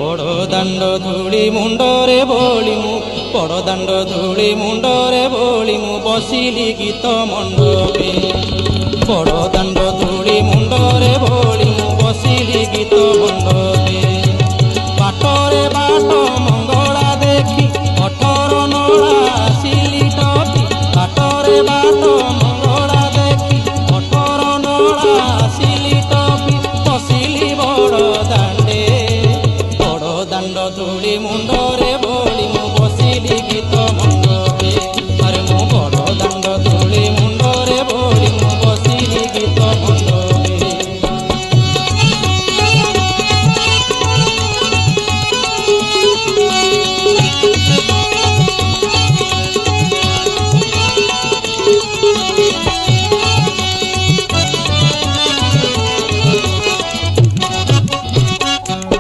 बड़ दाण्ड धूली मुंडरे बोली मु बड़ दाण्ड धूली मुंडरे बोली मु बसिली गीत मंडपे बड़ दाण्ड धूली मुंडरे बोली मु बसिली गीत मंडपे बाटरे बाट मंगला देखी 18 नड़ा आसिली टपी बाटरे बाट मंगला देखी 18 नड़ा आसिली टपी बसिली बड़ दाण्डे बड़ दाण्ड धूली मुंड